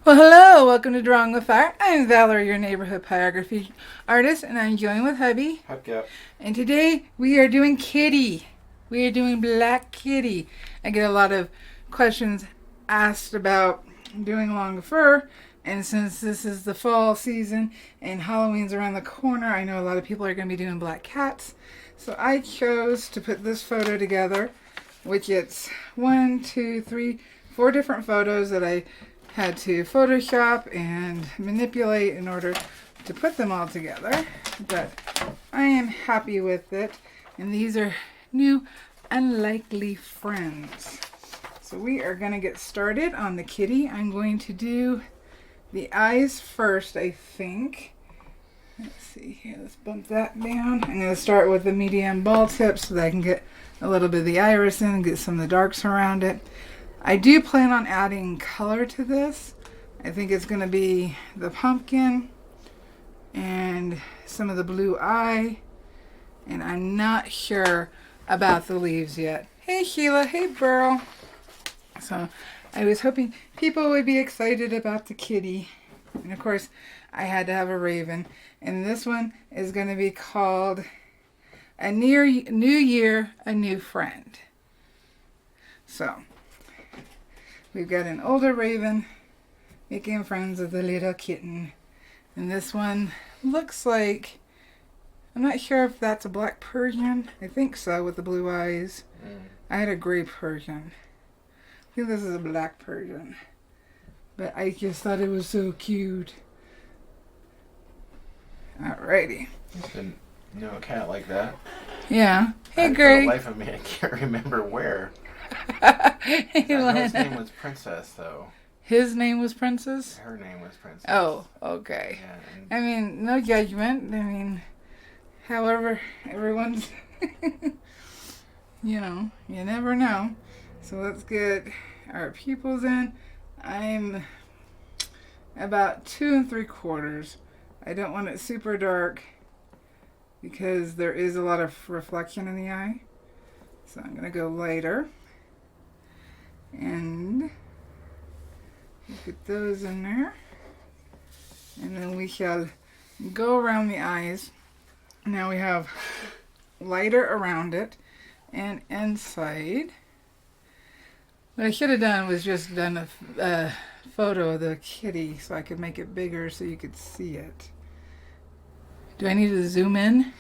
Well, hello, welcome to Drawing with Fire. I'm Valarie, your neighborhood pyrography artist, and I'm joined with hubby. Heck yeah. And today we are doing Kitty. We are doing Black Kitty. I get a lot of questions asked about doing long fur, and since this is the fall season and Halloween's around the corner, I know a lot of people are going to be doing black cats. So I chose to put this photo together, which it's 4 different photos that I had to Photoshop and manipulate in order to put them all together, but I am happy with it, and these are new unlikely friends. So we are going to get started on the kitty. I'm going to do the eyes first, I think. Let's see here, let's bump that down. I'm going to start with the medium ball tip so that I can get a little bit of the iris in and get some of the darks around it. I do plan on adding color to this. I think it's going to be the pumpkin and some of the blue eye. And I'm not sure about the leaves yet. Hey Sheila, hey Burl. So I was hoping people would be excited about the kitty. And of course, I had to have a raven. And this one is going to be called A New Year, A New Friend. So we've got an older raven making friends with a little kitten. And this one looks like, I'm not sure if that's a black Persian. I think so, with the blue eyes. I had a gray Persian. I think this is a black Persian. But I just thought it was so cute. Alrighty. No, a cat like that. Yeah. Hey, For Greg. the life of me, I can't remember where. Hey, His name was Princess, though. His name was Princess? Her name was Princess. Oh, okay. Yeah, I mean, no judgment. I mean, however, everyone's, you know, you never know. So let's get our pupils in. I'm about 2 3/4. I don't want it super dark because there is a lot of reflection in the eye. So I'm going to go lighter. And get those in there. And then we shall go around the eyes. Now we have lighter around it and inside. What I should have done was just done a photo of the kitty so I could make it bigger so you could see it. Do I need to zoom in?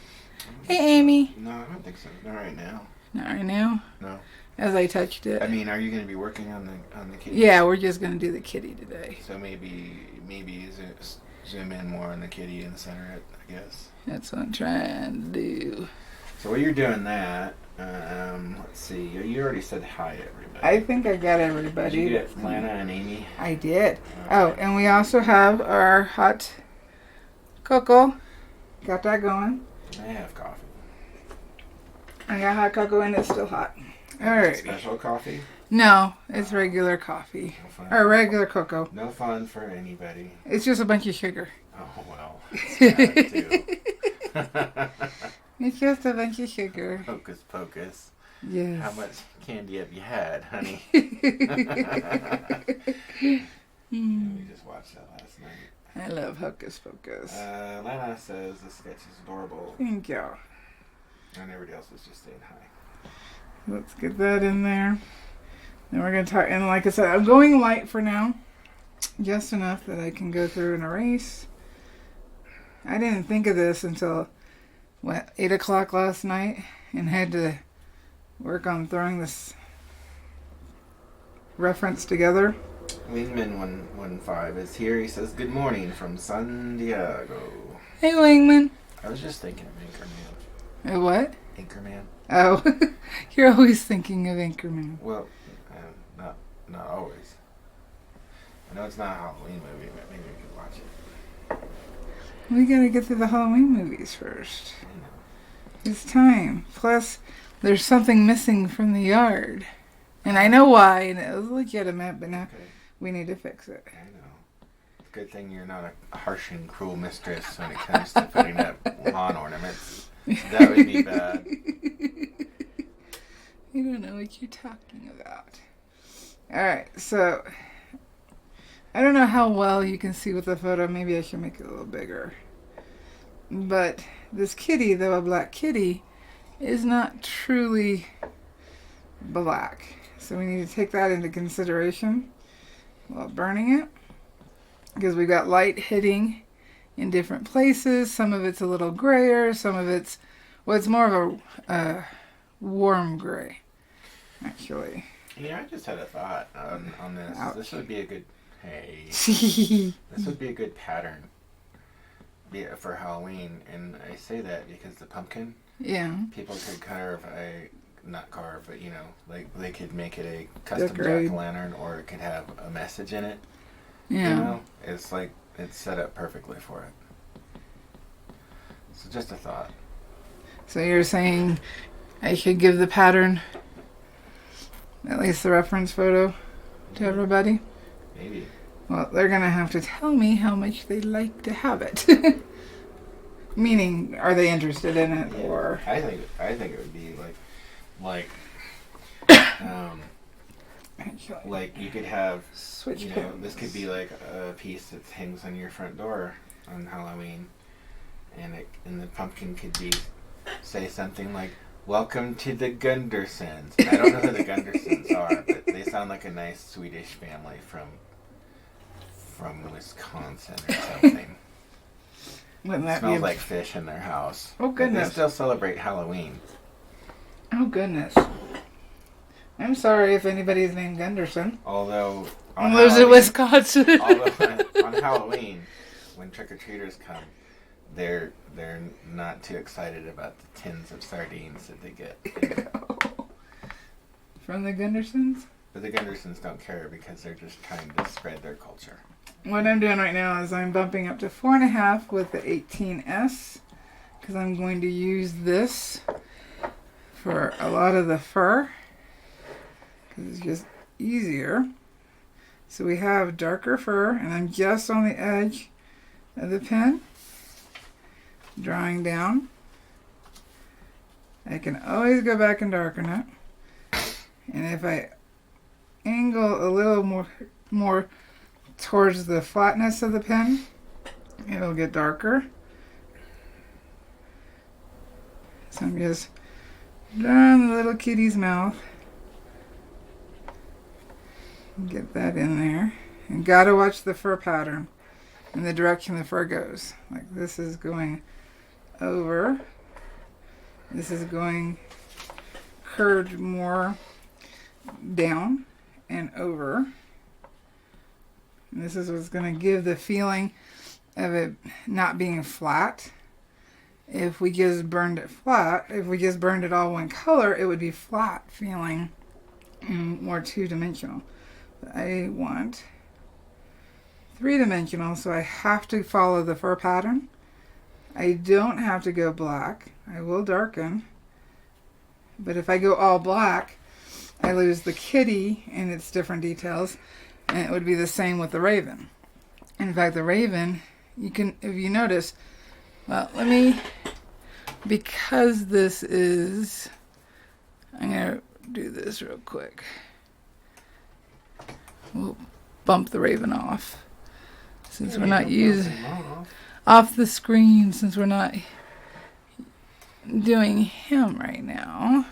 Hey, Amy. No, I don't think so. Not right now. Not right now? No. As I touched it. I mean, are you going to be working on the kitty? Yeah, we're just going to do the kitty today. So maybe zoom in more on the kitty and center it, I guess. That's what I'm trying to do. So while you're doing that, let's see. You already said hi to everybody. I think I got everybody. Did you get Lana and Amy? I did. Okay. Oh, and we also have our hot cocoa. Got that going. I have coffee. I got hot cocoa and it's still hot. Alright. Special coffee? No, it's regular coffee. No fun. Or regular cocoa. No fun for anybody. It's just a bunch of sugar. Oh, well. That's bad, too. It's just a bunch of sugar. Hocus pocus. Yes. How much candy have you had, honey? We just watched that last night. I love Hocus Pocus. Lana says the sketch is adorable. Thank you. And everybody else was just saying hi. Let's get that in there. Then we're going to talk, and like I said, I'm going light for now. Just enough that I can go through and erase. I didn't think of this until, 8 o'clock last night, and had to work on throwing this reference together. Wingman 115 is here. He says, good morning from San Diego. Hey, Wingman. I was just thinking of Anchorman. What? Anchorman? Oh, you're always thinking of Anchorman. Well, not always. I know it's not a Halloween movie, but maybe we could watch it. We gotta get through the Halloween movies first. I know. It's time. Plus, there's something missing from the yard. And I know why, and it was legitimate, but now Okay. we need to fix it. I know. Good thing you're not a harsh and cruel mistress when it comes to putting up lawn ornaments. That would be bad. You don't know what you're talking about. Alright, so I don't know how well you can see with the photo. Maybe I should make it a little bigger. But this kitty, though a black kitty, is not truly black. So we need to take that into consideration while burning it. Because we've got light hitting in different places. Some of it's a little grayer. Some of it's, well, it's more of a warm gray, actually. Yeah, I just had a thought on this. Ouch. This would be a good, this would be a good pattern for Halloween. And I say that because the pumpkin, Yeah. people could not carve, but like they could make it a custom Decorate. jack-o'-lantern, or it could have a message in it. Yeah. It's like, it's set up perfectly for it. So just a thought. So you're saying I should give the pattern, at least the reference photo, to everybody? Maybe. Well, they're going to have to tell me how much they like to have it. Meaning, are they interested in it, Yeah. or... I think it would be like like you could have, Switch this could be like a piece that hangs on your front door on Halloween, and the pumpkin could say something like, "Welcome to the Gundersons." I don't know who the Gundersons are, but they sound like a nice Swedish family from Wisconsin or something. Wouldn't It that smells be like fish in their house. Oh, But goodness. they still celebrate Halloween. Oh, goodness. I'm sorry if anybody's named Gunderson. Although And lives in Wisconsin. Although on Halloween, when trick-or-treaters come, they're not too excited about the tins of sardines that they get. From the Gundersons? But the Gundersons don't care because they're just trying to spread their culture. What I'm doing right now is I'm bumping up to 4.5 with the 18S, because I'm going to use this for a lot of the fur, because it's just easier. So we have darker fur, and I'm just on the edge of the pen, drawing down. I can always go back and darken it. And if I angle a little more towards the flatness of the pen, it'll get darker. So I'm just drawing the little kitty's mouth. Get that in there. And gotta watch the fur pattern and the direction the fur goes. Like this is going over. This is going curved more down and over. And this is what's going to give the feeling of it not being flat. If we just burned it flat, if we just burned it all one color, it would be flat feeling and more two-dimensional. But I want three-dimensional, so I have to follow the fur pattern. I don't have to go black. I will darken. But if I go all black, I lose the kitty and its different details. And it would be the same with the raven. In fact, the raven, you can, if you notice, well, because this is, I'm going to do this real quick. We'll bump the raven off. Since we're not using, off the screen, since we're not doing him right now.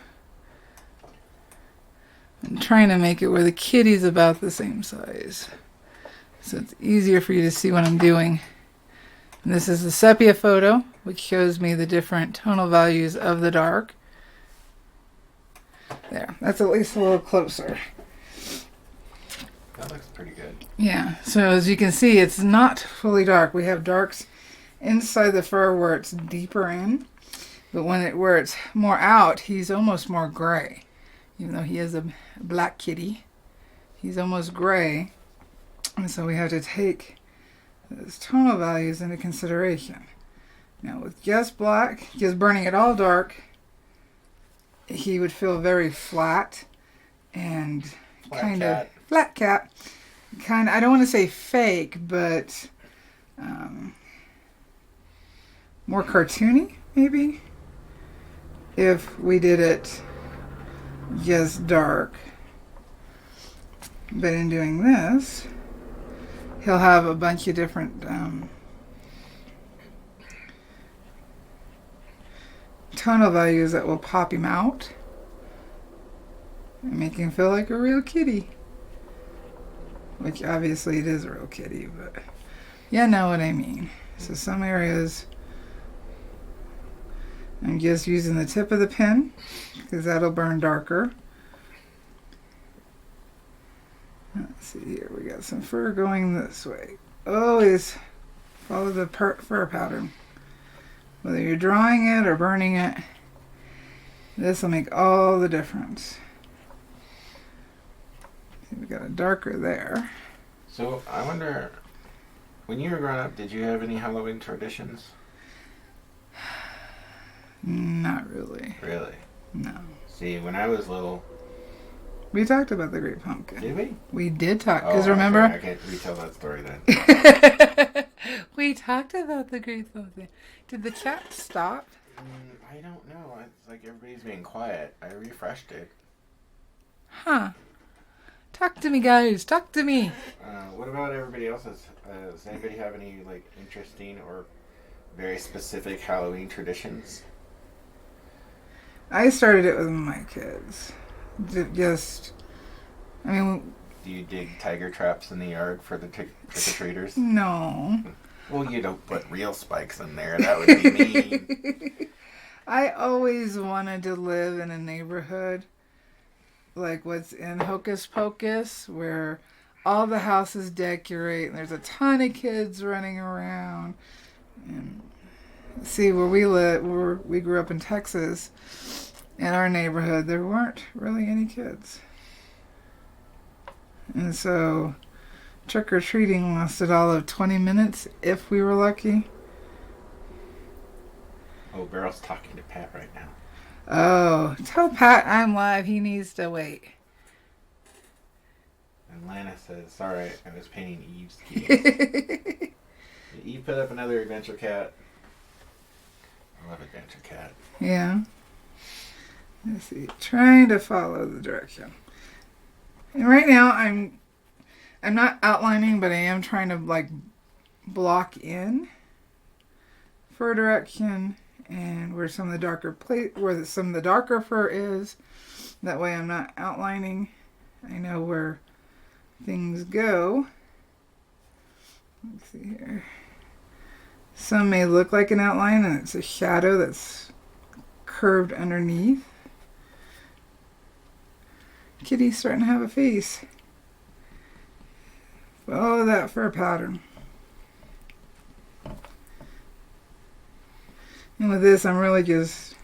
I'm trying to make it where the kitty's about the same size, so it's easier for you to see what I'm doing. And this is the sepia photo, which shows me the different tonal values of the dark. There, that's at least a little closer. That looks pretty good. Yeah, so as you can see, it's not fully dark. We have darks inside the fur where it's deeper in, but where it's more out, he's almost more gray. Even though he is a black kitty, he's almost gray. And so we have to take those tonal values into consideration. Now with just black, just burning it all dark, he would feel very flat and kind of flat cat. Kind of, I don't want to say fake, but more cartoony maybe. If we did it just dark. But in doing this, he'll have a bunch of different tonal values that will pop him out and make him feel like a real kitty. Which obviously it is a real kitty, but you know what I mean. So some areas I'm just using the tip of the pen because that'll burn darker. Let's see here, we got some fur going this way. Always follow the fur pattern. Whether you're drawing it or burning it, this will make all the difference. We got a darker there. So I wonder, when you were growing up, did you have any Halloween traditions? Not really. Really? No. See, when I was little... We talked about the Great Pumpkin. Did we? We did talk, because remember... Okay. I can't retell that story then. We talked about the Great Pumpkin. Did the chat stop? I don't know. It's like everybody's being quiet. I refreshed it. Huh. Talk to me, guys. Talk to me. What about everybody else's? Does anybody have any like interesting or very specific Halloween traditions? I started it with my kids. Just, I mean... Do you dig tiger traps in the yard for the trick-or-treaters? No. Well, you don't put real spikes in there. That would be mean. I always wanted to live in a neighborhood like what's in Hocus Pocus, where all the houses decorate and there's a ton of kids running around. And see, where we live, we grew up in Texas, in our neighborhood, there weren't really any kids. And so trick-or-treating lasted all of 20 minutes, if we were lucky. Oh, Beryl's talking to Pat right now. Oh, tell Pat I'm live. He needs to wait. And Lana says, sorry, I was painting Eve's kitties. Did Eve put up another adventure cat? I love adventure cat. Yeah. Let's see. Trying to follow the direction. And right now I'm not outlining, but I am trying to like block in fur direction and where some of the darker where some of the darker fur is. That way I'm not outlining. I know where things go. Let's see here. Some may look like an outline and it's a shadow that's curved underneath. Kitty's starting to have a face. Follow that fur pattern. And with this, I'm really just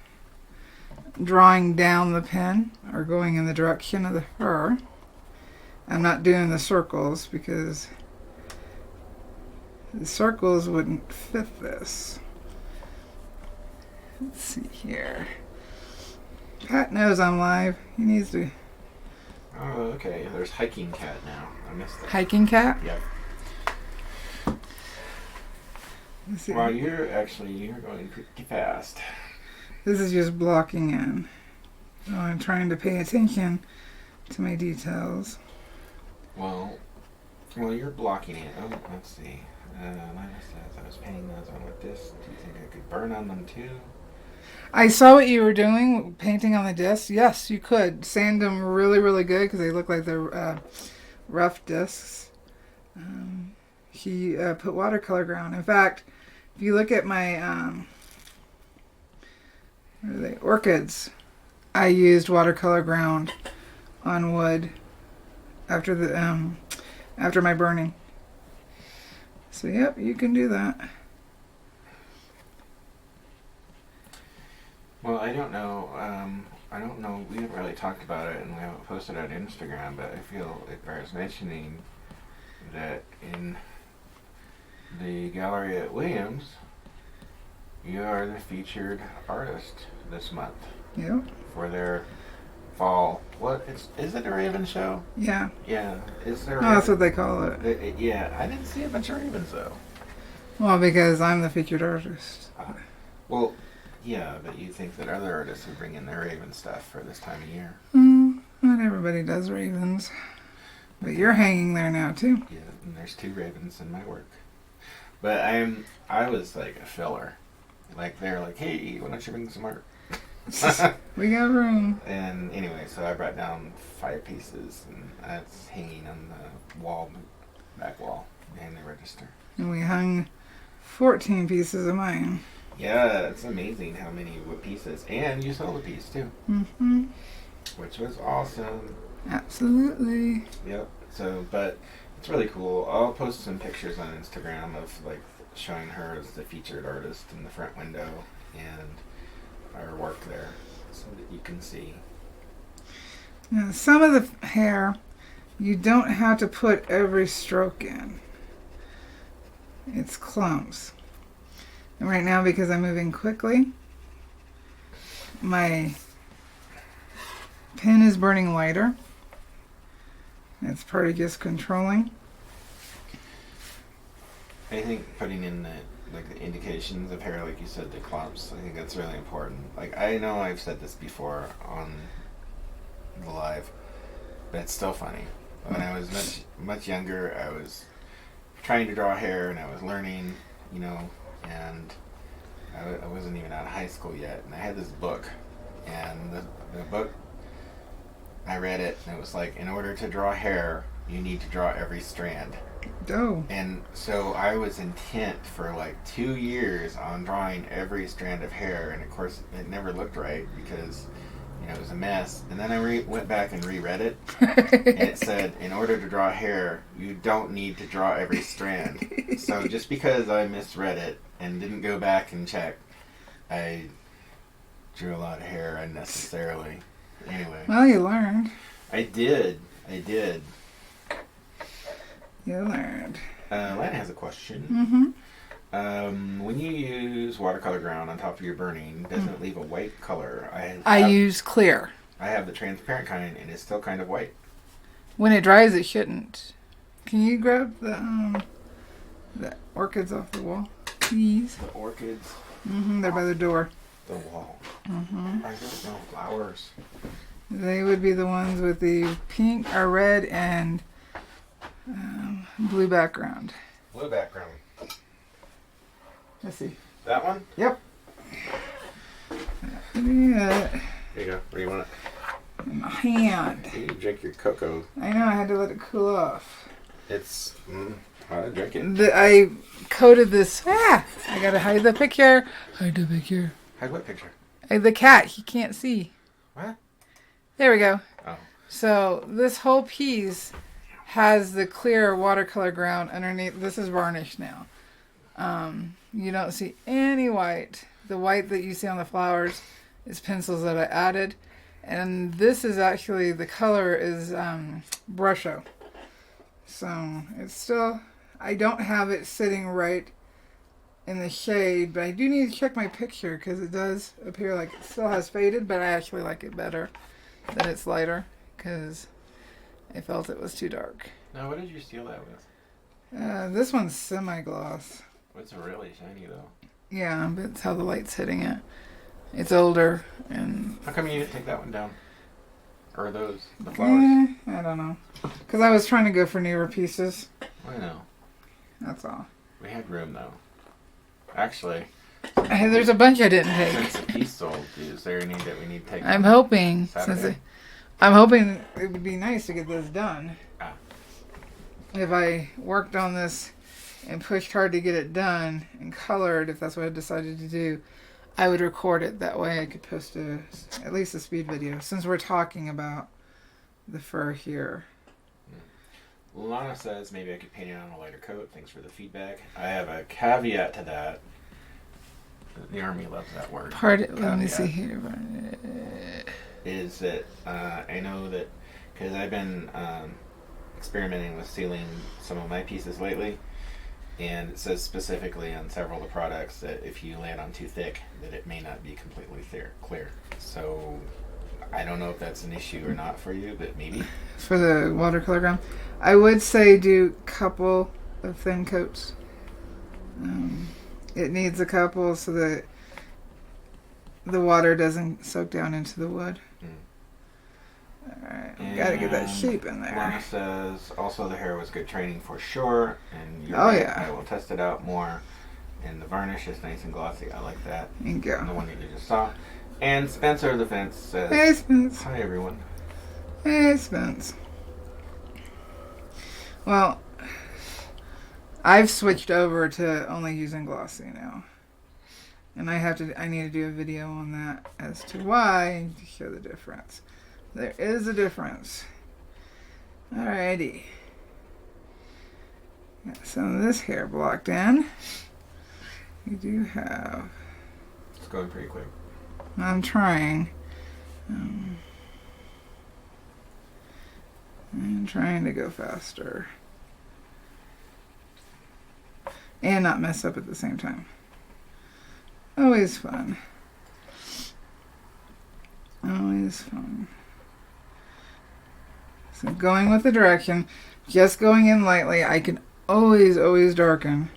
drawing down the pen or going in the direction of the fur. I'm not doing the circles because the circles wouldn't fit this. Let's see here. Pat knows I'm live. He needs to... Oh, okay. There's hiking cat now. I missed that. Hiking cat? Yep. Well, you're going pretty fast. This is just blocking in. So I'm trying to pay attention to my details. Well, you're blocking it. Oh, let's see. Lana says I was painting those on with this. Do you think I could burn on them too? I saw what you were doing, painting on the discs. Yes, you could. Sand them really, really good because they look like they're rough discs. He put watercolor ground. In fact, if you look at my what are they? Orchids, I used watercolor ground on wood after the after my burning. So yep, you can do that. Well, I don't know. We haven't really talked about it, and we haven't posted it on Instagram. But I feel it bears mentioning that in the gallery at Williams, you are the featured artist this month. Yep. For their fall. Is it a Raven show? Yeah. Yeah. Is there? Oh, that's what they call it. Yeah, I didn't see a bunch of ravens though. Well, because I'm the featured artist. Well, yeah, but you think that other artists would bring in their raven stuff for this time of year? Not everybody does ravens. But you're hanging there now too. Yeah, and there's 2 ribbons in my work. But I was like a filler. Like they're like, hey, why don't you bring some art? We got room. And anyway, so I brought down 5 pieces, and that's hanging on the wall, back wall, behind the register. And we hung 14 pieces of mine. Yeah, it's amazing how many pieces. And you sold a piece too. Mm-hmm. Which was awesome. Absolutely. Yep. So, but it's really cool. I'll post some pictures on Instagram of like showing her as the featured artist in the front window and our work there so that you can see. Now, some of the hair, you don't have to put every stroke in. It's clumps. And right now, because I'm moving quickly, my pen is burning lighter. It's part of just controlling. I think putting in the indications of hair, like you said, the clumps, I think that's really important. Like, I know I've said this before on the live, but it's still funny. When I was much younger, I was trying to draw hair and I was learning, you know, and I wasn't even out of high school yet, and I had this book, and the book, I read it, and it was like, in order to draw hair, you need to draw every strand. Oh. And so I was intent for like 2 years on drawing every strand of hair, and of course it never looked right because, you know, it was a mess. And then I went back and reread it, and it said, in order to draw hair, you don't need to draw every strand. So just because I misread it and didn't go back and check, I drew a lot of hair unnecessarily. Anyway. Well, you learned. I did. You learned. Lana has a question. Mm-hmm. When you use watercolor ground on top of your burning, doesn't it leave a white color? I use clear. I have the transparent kind, and it's still kind of white. When it dries, it shouldn't. Can you grab the orchids off the wall, please? The orchids? Mm-hmm. They're by the door. The wall. Mm-hmm. I don't know flowers. They would be the ones with the pink or red and blue background. Blue background. Let's see. That one? Yep. Yeah. Here you go. Where do you want it? In my hand. You drink your cocoa. I know, I had to let it cool off. It's... I drink it. I coated this... I gotta hide the picture. Hide the picture. Hide what picture? The cat, he can't see. What? There we go. Oh. So this whole piece has the clear watercolor ground underneath. This is varnished now. You don't see any white. The white that you see on the flowers is pencils that I added. And this is actually, the color is Brusho. So it's still, I don't have it sitting right in the shade, but I do need to check my picture because it does appear like it still has faded, but I actually like it better that it's lighter because I felt it was too dark. Now, what did you steal that with? This one's semi-gloss. It's really shiny, though. Yeah, but it's how the light's hitting it. It's older and... How come you didn't take that one down? Or those, the flowers? I don't know. Because I was trying to go for newer pieces. I know. That's all. We had room, though. Actually... Hey, there's a bunch I didn't take. Since the piece sold, is there any that we need to take? I'm hoping. Saturday? I'm hoping it would be nice to get this done. Ah. If I worked on this and pushed hard to get it done and colored, if that's what I decided to do, I would record it. That way I could post at least a speed video, since we're talking about the fur here. Lana says maybe I could paint it on a lighter coat. Thanks for the feedback. I have a caveat to that. The Army loves that word. Let me see here. Is that I know that because I've been experimenting with sealing some of my pieces lately, and it says specifically on several of the products that if you lay it on too thick, that it may not be completely clear. So I don't know if that's an issue or not for you, but maybe. For the watercolor ground, I would say do a couple of thin coats. It needs a couple so that the water doesn't soak down into the wood. Alright, we gotta get that shape in there. Lana says, also the hair was good training for sure, and you're Oh, right, yeah. I will test it out more. And the varnish is nice and glossy. I like that. Thank you. And the one that you just saw. And Spencer the Fence says, Hey, Spence. hi everyone. Hey, Spence. Well, I've switched over to only using glossy now. And I need to do a video on that as to why, to show the difference. There is a difference. Alrighty. Got some of this hair blocked in. We do have... It's going pretty quick. I'm trying. I'm trying to go faster. And not mess up at the same time. Always fun. Always fun. So going with the direction, just going in lightly, I can always darken.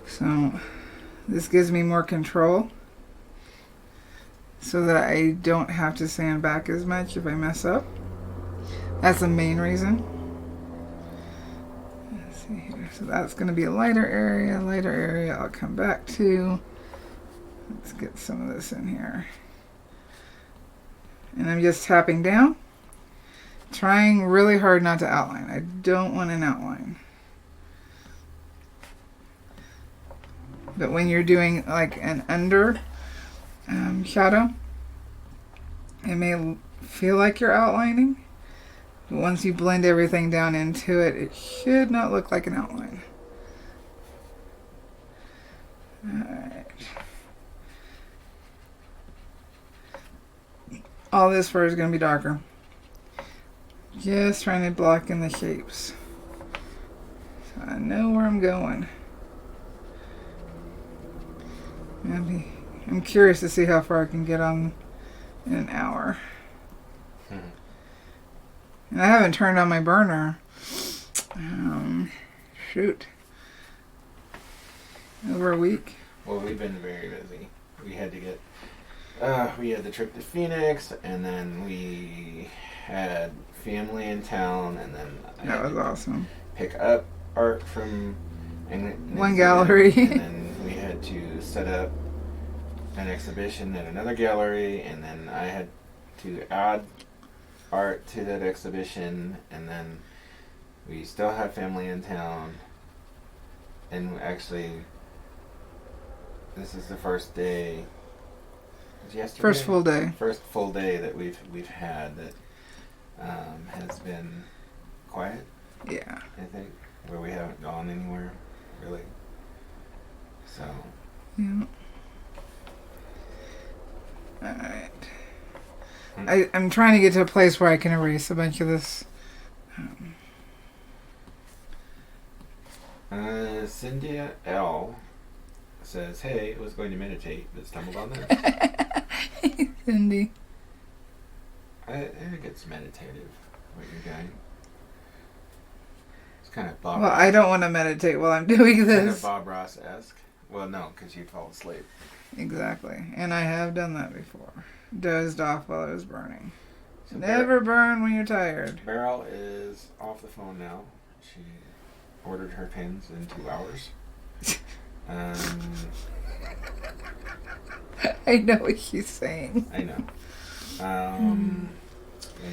So this gives me more control so that I don't have to sand back as much if I mess up. That's the main reason. Let's see here. So that's going to be a lighter area. I'll come back to. Let's get some of this in here. And I'm just tapping down, trying really hard not to outline. I don't want an outline. But when you're doing like an under shadow, it may feel like you're outlining. But once you blend everything down into it, it should not look like an outline. Alright. All this fur is going to be darker. Just trying to block in the shapes. So I know where I'm going. I'm curious to see how far I can get on in an hour. And I haven't turned on my burner. Shoot. Over a week. Well, we've been very busy. We had to get... we had the trip to Phoenix, and then we had family in town, and then That was awesome. Pick up art from one gallery. And then we had to set up an exhibition at another gallery, and then I had to add art to that exhibition, and then we still have family in town. And actually, this is the first day. Yesterday? First full day. First full day that we've had that has been quiet. Yeah. I think where we haven't gone anywhere really. So. Yeah. All right. I'm trying to get to a place where I can erase a bunch of this. Cynthia L says, "Hey, I was going to meditate, but stumbled on this." Hey, Cindy. I think it's meditative what you're doing. It's kind of Bob. Well, I don't want to meditate while I'm doing Kind of this. Bob Ross-esque. Well, no, because you'd fall asleep. Exactly. And I have done that before. Dozed off while I was burning. So Never burn when you're tired. Beryl is off the phone now. She ordered her pins in 2 hours. I know what she's saying. I know. And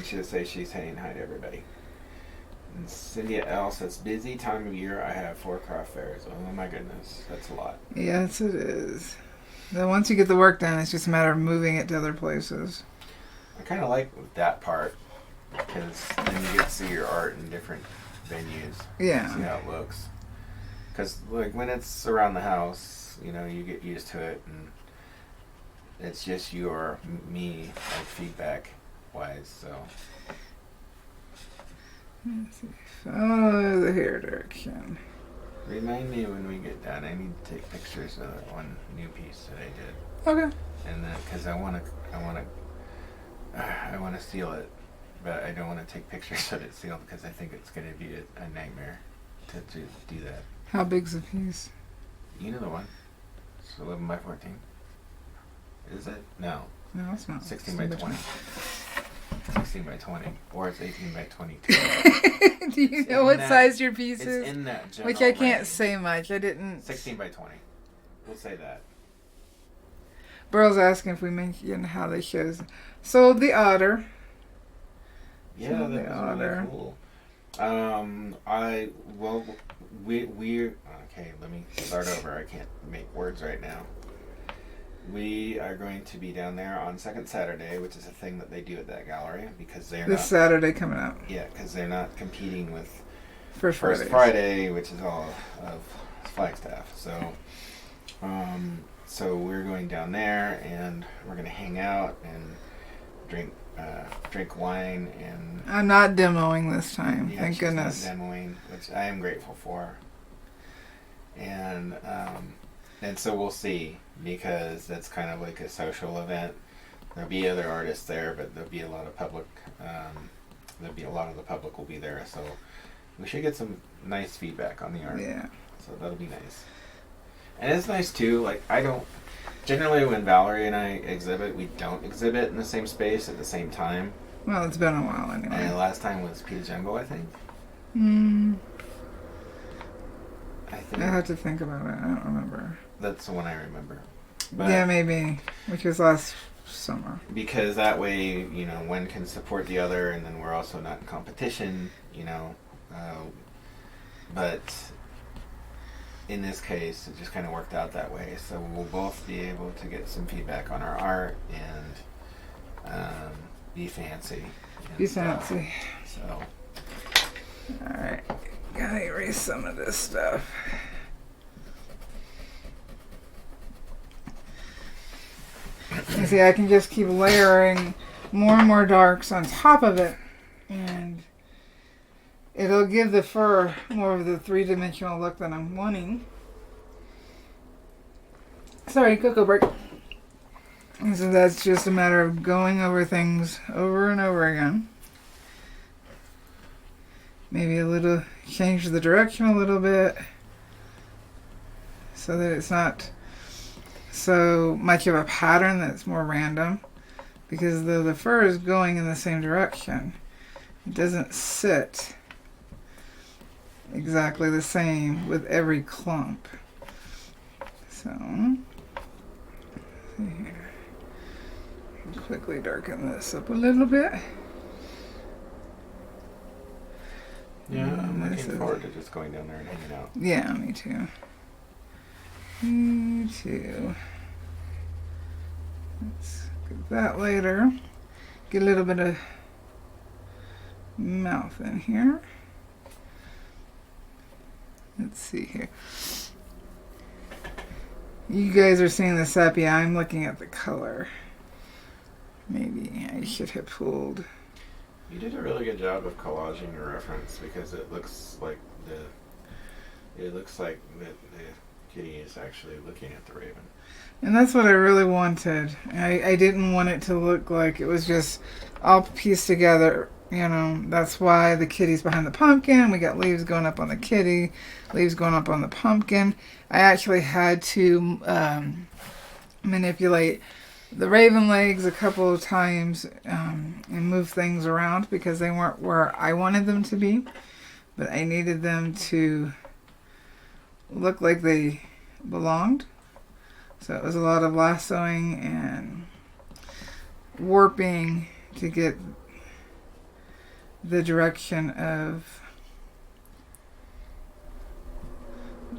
she'll say she's saying hi to everybody. And Cynthia L says, busy time of year, I have 4 craft fairs. Oh my goodness, that's a lot. Yes, it is. Then once you get the work done, it's just a matter of moving it to other places. I kind of like that part because then you get to see your art in different venues. Yeah. See how it looks. Because like when it's around the house, you know, you get used to it, and it's just your me like feedback wise. So. Let's see. Follow the hair direction. Remind me when we get done. I need to take pictures of that one new piece that I did. Okay. And then, because I want to seal it, but I don't want to take pictures of it sealed because I think it's going to be a nightmare to do that. How big's the piece? You know the one. It's 11 by 14. Is it? No. No, it's not. 16 by 20. 16 by 20, or it's 18 by 22. Do you know what size your piece is? It's in that general Which I can't range. say much. I didn't. 16 by 20. We'll say that. Burl's asking if we mentioned how they shows. So the otter. Yeah, that was really cool. Okay, let me start over. I can't make words right now. We are going to be down there on second Saturday, which is a thing that they do at that gallery because they're this Saturday coming up. Yeah, because they're not competing with First Friday, which is all of Flagstaff. So we're going down there and we're going to hang out and drink wine and. I'm not demoing this time. Yeah, thank goodness. Not demoing, which I am grateful for. And so we'll see, because that's kind of like a social event. There'll be other artists there, but there'll be a lot of public. A lot of the public will be there, so we should get some nice feedback on the art. Yeah. So that'll be nice. And it's nice too. Like generally when Valarie and I exhibit, we don't exhibit in the same space at the same time. Well, it's been a while anyway. And the last time was Peter Jungle, I think. I have to think about it. I don't remember. That's the one I remember. But yeah, maybe. Which was last summer. Because that way, one can support the other, and then we're also not in competition, but in this case, it just kind of worked out that way. So we'll both be able to get some feedback on our art and be fancy. Be fancy. So. Alright. Gotta erase some of this stuff. You see, I can just keep layering more and more darks on top of it, and it'll give the fur more of the three-dimensional look that I'm wanting. Sorry, cocoa break. And so that's just a matter of going over things over and over again. Maybe change the direction a little bit so that it's not so much of a pattern that's more random, because though the fur is going in the same direction, it doesn't sit exactly the same with every clump. So, let's see here. Quickly darken this up a little bit. Yeah, I'm looking forward to just going down there and hanging out. Yeah, me too. Me too. Let's get that later. Get a little bit of mouth in here. Let's see here. You guys are seeing the sepia. I'm looking at the color. Maybe I should have pulled. You did a really good job of collaging your reference, because it looks like the kitty is actually looking at the raven. And that's what I really wanted. I didn't want it to look like it was just all pieced together. That's why the kitty's behind the pumpkin. We got leaves going up on the kitty, leaves going up on the pumpkin. I actually had to manipulate the raven legs a couple of times and move things around because they weren't where I wanted them to be. But I needed them to look like they belonged. So it was a lot of lassoing and warping to get the direction of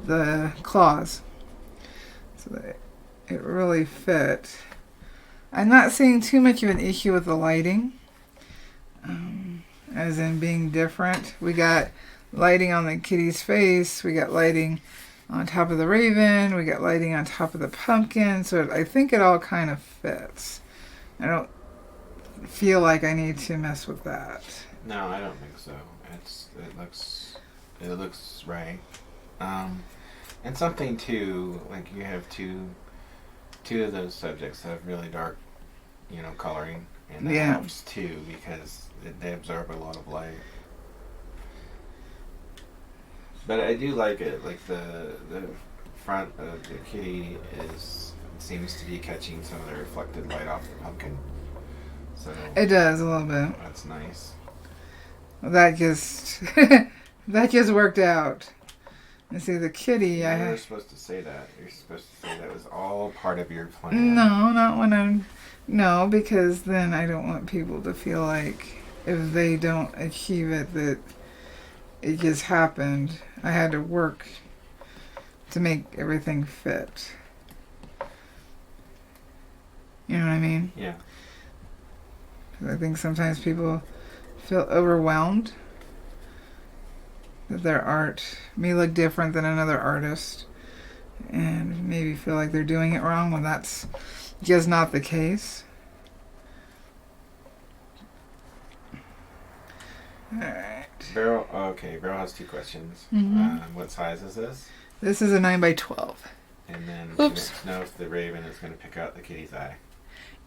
the claws so that it really fit. I'm not seeing too much of an issue with the lighting, as in being different. We got lighting on the kitty's face, we got lighting on top of the raven, we got lighting on top of the pumpkin, so I think it all kind of fits. I don't feel like I need to mess with that. No, I don't think so. It looks right. And something too, like you have two of those subjects that have really dark, coloring, and that helps too because they absorb a lot of light. But I do like it. Like the front of the kitty seems to be catching some of the reflected light off the pumpkin. So It does a little bit. that's nice. That just that just worked out. And see the kitty. You were supposed to say that. You're supposed to say that was all part of your plan. No, not when I'm. No, because then I don't want people to feel like if they don't achieve it that it just happened. I had to work to make everything fit. You know what I mean? Yeah. I think sometimes people feel overwhelmed that their art may look different than another artist and maybe feel like they're doing it wrong when that's just not the case. Alright. Beryl has 2 questions. What size is this? This is a 9x12. And then she Oops. wants to know if the raven is going to pick out the kitty's eye.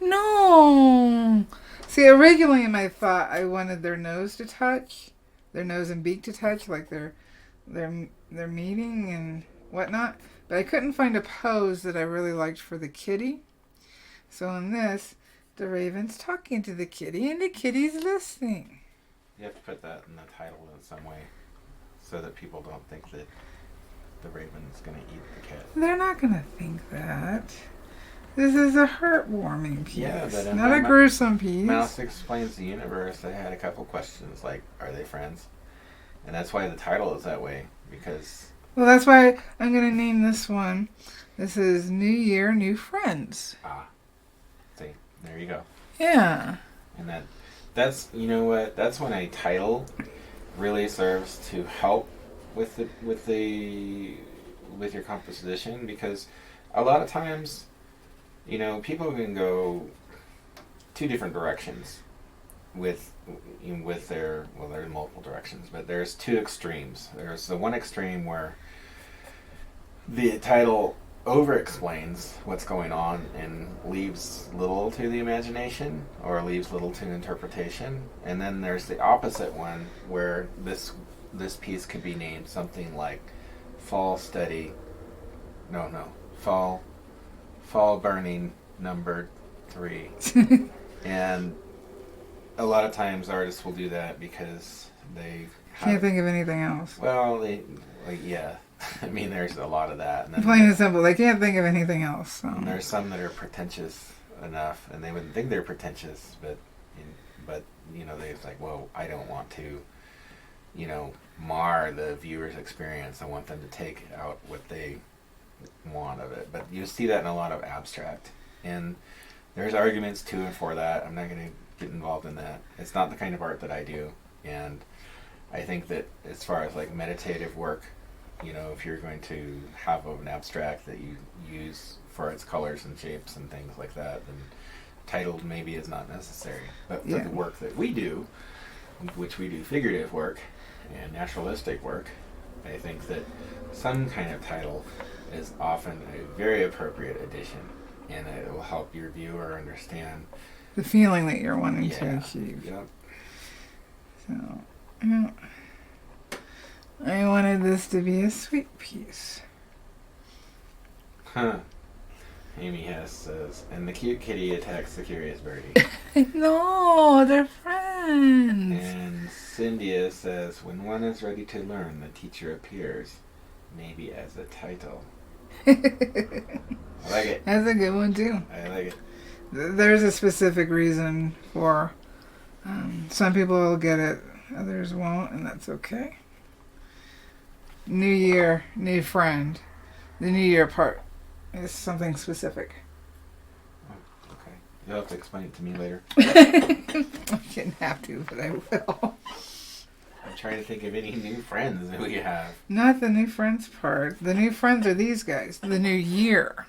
No! See, originally in my thought, I wanted their nose to touch, their nose and beak to touch, like they're meeting and whatnot. But I couldn't find a pose that I really liked for the kitty. So in this, the raven's talking to the kitty and the kitty's listening. You have to put that in the title in some way so that people don't think that the raven's going to eat the cat. They're not going to think that. This is a heartwarming piece, Yeah, but not a gruesome piece. Mouse Explains the Universe. I had a couple questions like, are they friends? And that's why the title is that way, because... Well, that's why I'm going to name this one. This is New Year, New Friends. See, there you go. Yeah. And that's, you know what, that's when a title really serves to help with your composition, because a lot of times, you know, people can go 2 different directions with their, well, there's multiple directions, but there's 2 extremes. There's the one extreme where the title over-explains what's going on and leaves little to the imagination or leaves little to interpretation. And then there's the opposite one where this piece could be named something like Fall Burning number 3. And a lot of times artists will do that because they Can't think of anything else. Well, yeah. I mean, there's a lot of that. And then Plain and simple. They can't think of anything else. So. And there's some that are pretentious enough, and they wouldn't think they're pretentious, but you know, they're like, well, I don't want to, you know, mar the viewer's experience. I want them to take out what they want of it. But you see that in a lot of abstract, and there's arguments to and for that. I'm not going to get involved in that. It's not the kind of art that I do, and I think that as far as like meditative work, you know, if you're going to have an abstract that you use for its colors and shapes and things like that, then titled maybe is not necessary. But for the work that we do, which we do figurative work and naturalistic work, I think that some kind of title is often a very appropriate addition, and it will help your viewer understand the feeling that you're wanting to achieve. Yep. So, yeah. I wanted this to be a sweet piece. Huh. Amy Hess says, and the cute kitty attacks the curious birdie. No, they're friends. And Cynthia says, when one is ready to learn, the teacher appears, maybe as a title. I like it. That's a good one, too. I like it. There's a specific reason for some people will get it, others won't, and that's okay. New year, new friend. The new year part is something specific. Oh, okay. You'll have to explain it to me later. I shouldn't have to, but I will. I'm trying to think of any new friends that we have. Not the new friends part. The new friends are these guys. The new year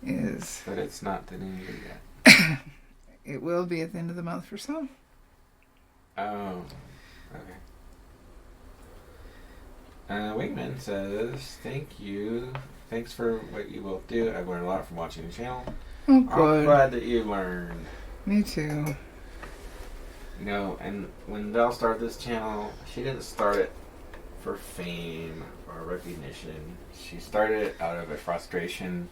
is... But it's not the new year yet. It will be at the end of the month for some. Oh, okay. Wingman says, thank you. Thanks for what you both do. I've learned a lot from watching the channel. Oh, good. I'm glad that you learned. Me too. You know, and when Val started this channel, she didn't start it for fame or recognition. She started it out of a frustration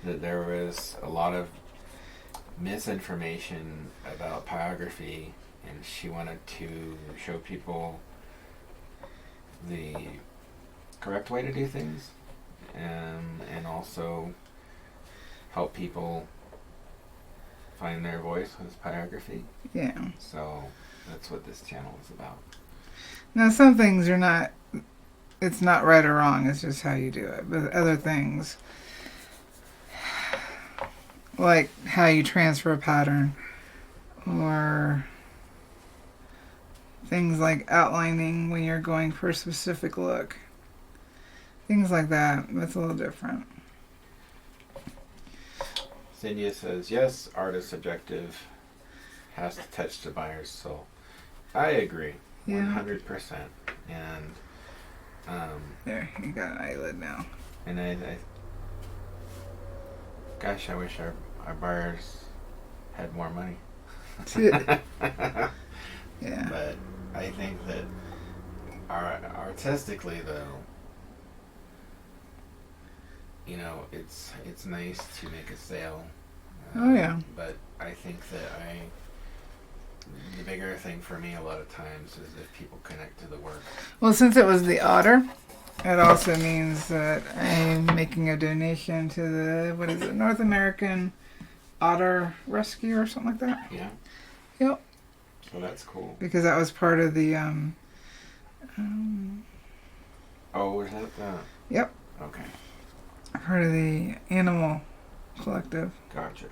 that there was a lot of misinformation about pyrography, and she wanted to show people the correct way to do things, and also help people find their voice with pyrography. Yeah. So that's what this channel is about. Now, some things are not, it's not right or wrong, it's just how you do it. But other things, like how you transfer a pattern, or things like outlining when you're going for a specific look. Things like that, that's a little different. Cynthia says, yes, art is subjective, has to touch the buyer's soul. I agree, 100%. And there, you got an eyelid now. And I gosh, I wish our buyers had more money. Yeah. But I think that artistically, though, you know, it's nice to make a sale. Oh yeah. But I think that the bigger thing for me a lot of times is if people connect to the work. Well, since it was the otter, it also means that I'm making a donation to the, North American Otter Rescue or something like that. Yeah. Yep. So that's cool. Because that was part of the, oh, was that the... Yep. Okay. Part of the animal collective. Gotcha.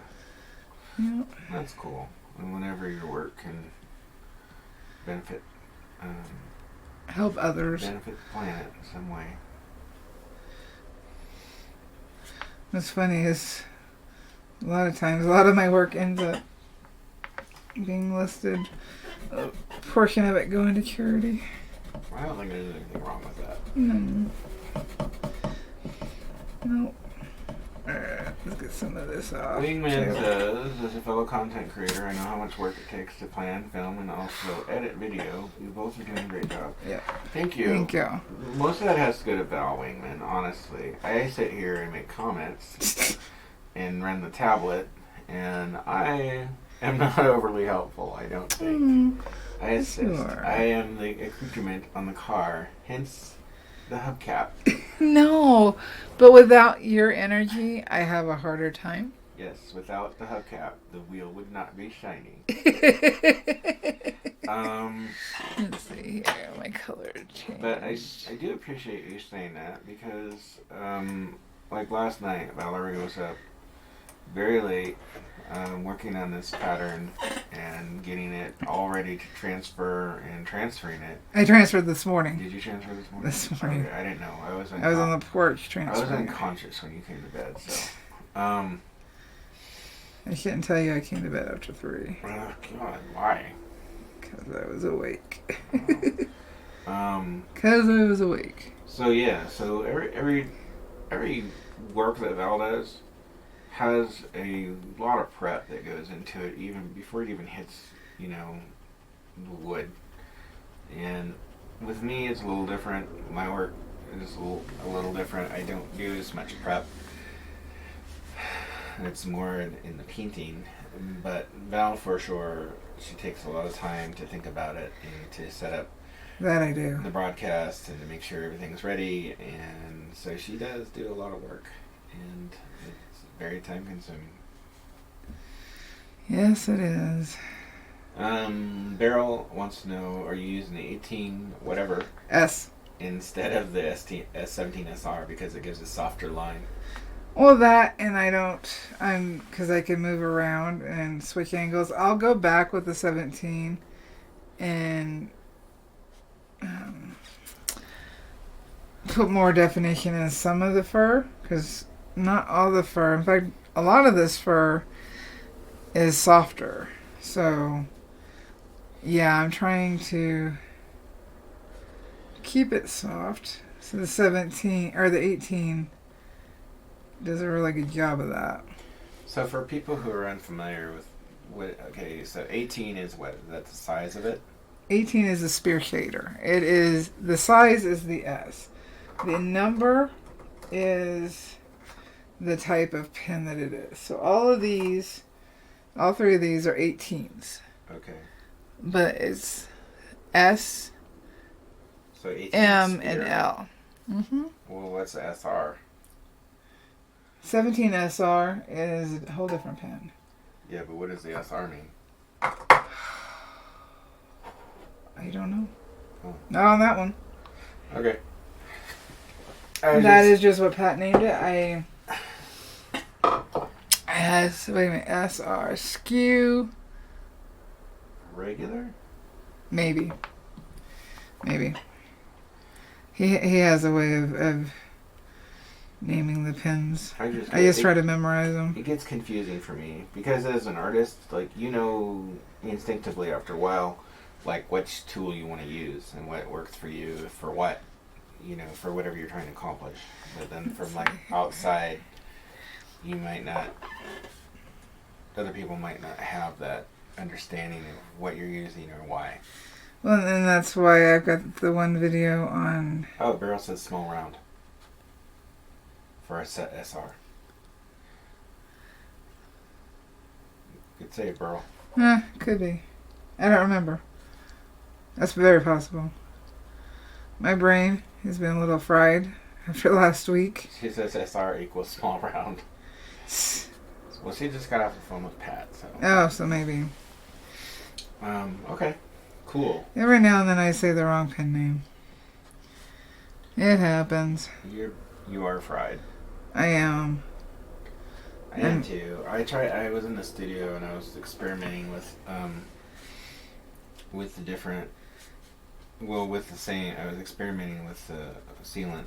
Yep. That's cool. And whenever your work can benefit... help others. Benefit the planet in some way. What's funny is a lot of times, a lot of my work ends up being listed, a portion of it going to charity. I don't think there's anything wrong with that. No. No. Alright, let's get some of this off. Wingman says, as a fellow content creator, I know how much work it takes to plan, film, and also edit video. You both are doing a great job. Yeah. Thank you. Thank you. Most of that has to go to Val Wingman, honestly. I sit here and make comments and run the tablet, and I am not overly helpful, I don't think. I assist. Sure. I am the accoutrement on the car, hence the hubcap. No, but without your energy, I have a harder time. Yes, without the hubcap, the wheel would not be shiny. Let's see here, my color changed. But I do appreciate you saying that because, like last night, Valarie was up very late working on this pattern and getting it all ready to transfer and transferring it. I transferred this morning. Did you transfer this morning? This morning. Okay, I didn't know. I was on the porch transferring. I was unconscious when you came to bed, so. I shouldn't tell you I came to bed after 3. Oh, God, why? Because I was awake. Oh. Because I was awake. So yeah, so every work that Val does has a lot of prep that goes into it, even before it even hits, you know, the wood. And with me, it's a little different. My work is a little different. I don't do as much prep. It's more in the painting. But Val, for sure, she takes a lot of time to think about it and to set up that I do. The broadcast and to make sure everything's ready. And so she does do a lot of work. And it's very time consuming. Yes, it is. Beryl wants to know, are you using the 18 whatever S instead of the S17SR because it gives a softer line? Well, that, and because I can move around and switch angles. I'll go back with the 17 and put more definition in some of the fur, because not all the fur, in fact, a lot of this fur is softer. So, yeah, I'm trying to keep it soft. So the 17, or the 18, does a really good job of that. So for people who are unfamiliar with okay, so 18 is what? Is that the size of it? 18 is the spear shader. It is, the size is the S. The number is the type of pen that it is. So all of these All three of these are 18s. Okay. But it's S, So 18 M, spear. and L. Mm-hmm. Well, what's the SR? 17 SR is a whole different pen. Yeah, but what does the SR mean? I don't know. Oh. Not on that one. Okay. That is just what Pat named it. I has wait a minute. SR skew. Regular? Maybe. He has a way of naming the pins. I just try to memorize them. It gets confusing for me because as an artist, like, you know instinctively after a while, like, which tool you want to use and what works for you for what, you know, for whatever you're trying to accomplish. But then from like outside, you might not, other people might not have that understanding of what you're using or why. Well, and that's why I've got the one video on. Oh, barrel says small round for a set SR. Could say a barrel. Could be. I don't remember. That's very possible. My brain has been a little fried after last week. She says SR equals small round. Well, she just got off the phone with Pat, so. Oh, so maybe. Okay. Cool. Every now and then I say the wrong pen name. It happens. You are fried. I am. I am too. I was in the studio and I was experimenting with the different. Well, with the same. I was experimenting with the sealant,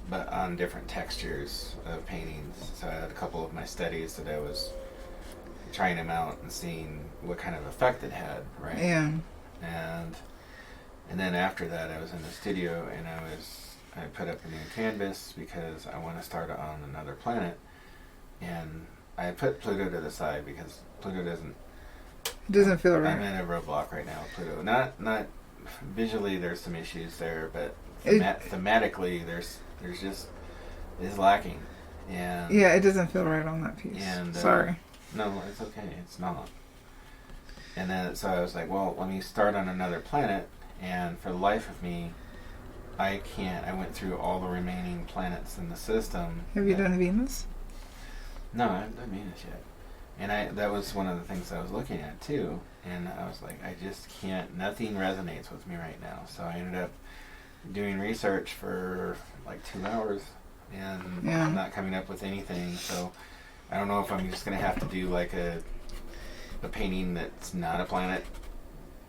but on different textures of paintings. So I had a couple of my studies that I was trying them out and seeing what kind of effect it had, right? Yeah. And then after that, I was in the studio and I put up a new canvas because I want to start on another planet, and I put Pluto to the side because Pluto doesn't. It doesn't feel right. I'm in a roadblock right now with Pluto. Not visually, there's some issues there, but thematically, there's just is lacking. And yeah, it doesn't feel right on that piece. And sorry. No, it's okay. It's not. And then so I was like, well, let me start on another planet, and for the life of me, I can't. I went through all the remaining planets in the system. Have you done Venus? No, I haven't done Venus yet. And that was one of the things I was looking at too. And I was like, I just can't. Nothing resonates with me right now. So I ended up doing research for like 2 hours, and I'm not coming up with anything. So I don't know if I'm just gonna have to do like a painting that's not a planet.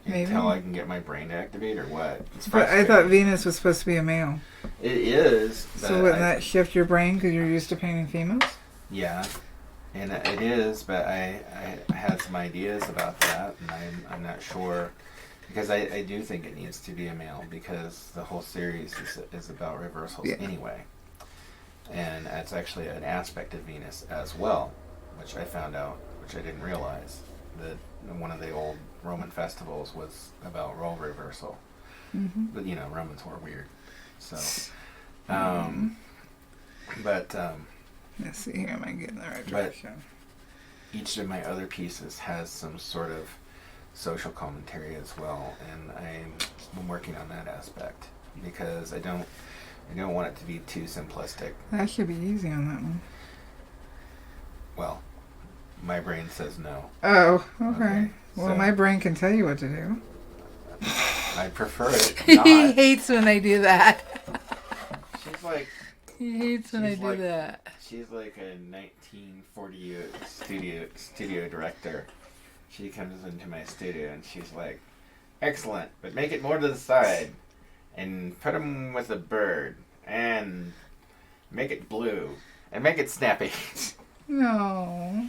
Until I can get my brain to activate, or what? But I thought Venus was supposed to be a male. It is. So wouldn't that shift your brain because you're used to painting females? Yeah, and it is. But I had some ideas about that, and I'm not sure because I do think it needs to be a male because the whole series is about reversals anyway, and that's actually an aspect of Venus as well, which I found out, which I didn't realize, that one of the old Roman festivals was about role reversal. Mm-hmm. But, you know, Romans were weird. So, but, let's see here, am I getting the right direction? Each of my other pieces has some sort of social commentary as well, and I'm working on that aspect because I don't want it to be too simplistic. That should be easy on that one. Well, my brain says no. Oh, okay. Well, my brain can tell you what to do. I prefer it not. He hates when I do that. She's like... He hates when I do that. She's like a 1940 studio director. She comes into my studio and she's like, excellent, but make it more to the side. And put him with a bird. And make it blue. And make it snappy. No.